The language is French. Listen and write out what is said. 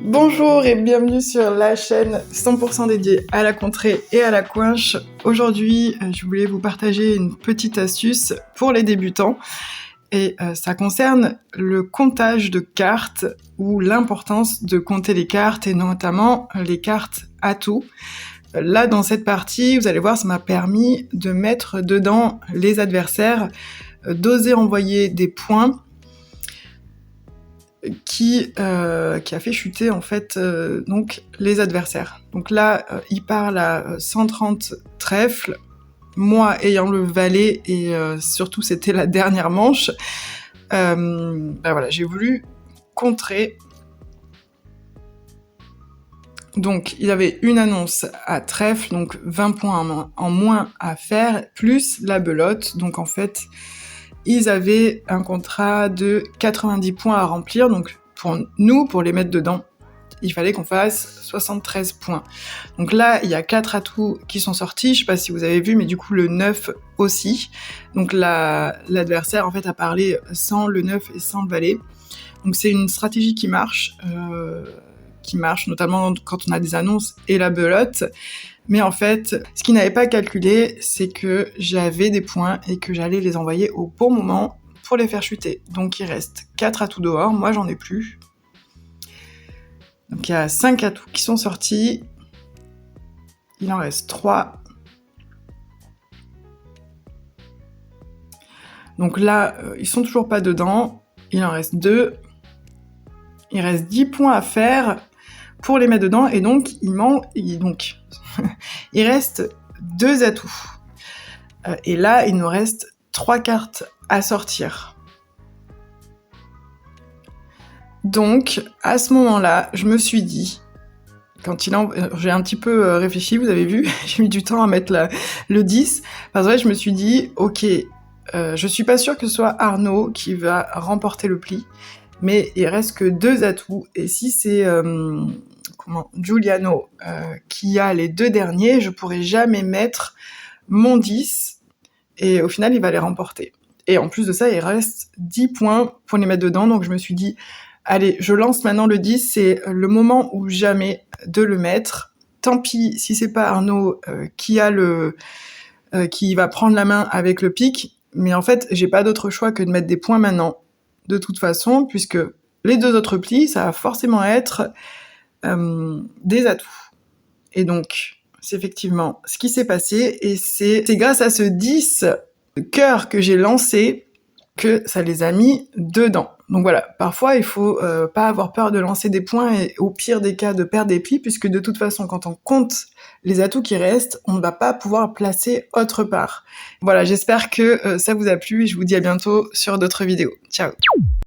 Bonjour et bienvenue sur la chaîne 100% dédiée à la contrée et à la coinche. Aujourd'hui, je voulais vous partager une petite astuce pour les débutants et ça concerne le comptage de cartes ou l'importance de compter les cartes et notamment les cartes atouts. Là, dans cette partie, vous allez voir, ça m'a permis de mettre dedans les adversaires, d'oser envoyer des points qui a fait chuter en fait donc les adversaires. Donc là, il parle à 130 trèfles, moi ayant le valet et surtout c'était la dernière manche. Voilà, j'ai voulu contrer. Donc il avait une annonce à trèfle, donc 20 points en moins à faire, plus la belote, donc en fait ils avaient un contrat de 90 points à remplir, donc pour nous, pour les mettre dedans, il fallait qu'on fasse 73 points. Donc là, il y a 4 atouts qui sont sortis, je sais pas si vous avez vu, mais du coup le 9 aussi. Donc l'adversaire en fait a parlé sans le 9 et sans le valet. Donc c'est une stratégie qui marche notamment quand on a des annonces et la belote. Mais en fait, ce qu'il n'avait pas calculé, c'est que j'avais des points et que j'allais les envoyer au bon moment pour les faire chuter. Donc il reste 4 atouts dehors, moi j'en ai plus. Donc il y a 5 atouts qui sont sortis. Il en reste 3. Donc là, ils sont toujours pas dedans. Il en reste 2. Il reste 10 points à faire pour les mettre dedans, et donc il reste 2 atouts. Et là, il nous reste 3 cartes à sortir. Donc, à ce moment-là, je me suis dit, j'ai un petit peu réfléchi, vous avez vu, j'ai mis du temps à mettre le 10, parce que je me suis dit, ok, je suis pas sûre que ce soit Arnaud qui va remporter le pli, mais il reste que 2 atouts, et si c'est Giuliano qui a les 2 derniers, je pourrai jamais mettre mon 10, et au final il va les remporter. Et en plus de ça, il reste 10 points pour les mettre dedans, donc je me suis dit, allez, je lance maintenant le 10, c'est le moment ou jamais de le mettre. Tant pis si c'est pas Arnaud qui va prendre la main avec le pic, mais en fait, j'ai pas d'autre choix que de mettre des points maintenant, de toute façon, puisque les 2 autres plis, ça va forcément être des atouts. Et donc, c'est effectivement ce qui s'est passé, et c'est grâce à ce 10 de cœur que j'ai lancé que ça les a mis dedans. Donc voilà, parfois il faut pas avoir peur de lancer des points et au pire des cas de perdre des plis, puisque de toute façon quand on compte les atouts qui restent, on ne va pas pouvoir placer autre part. Voilà, j'espère que ça vous a plu et je vous dis à bientôt sur d'autres vidéos. Ciao.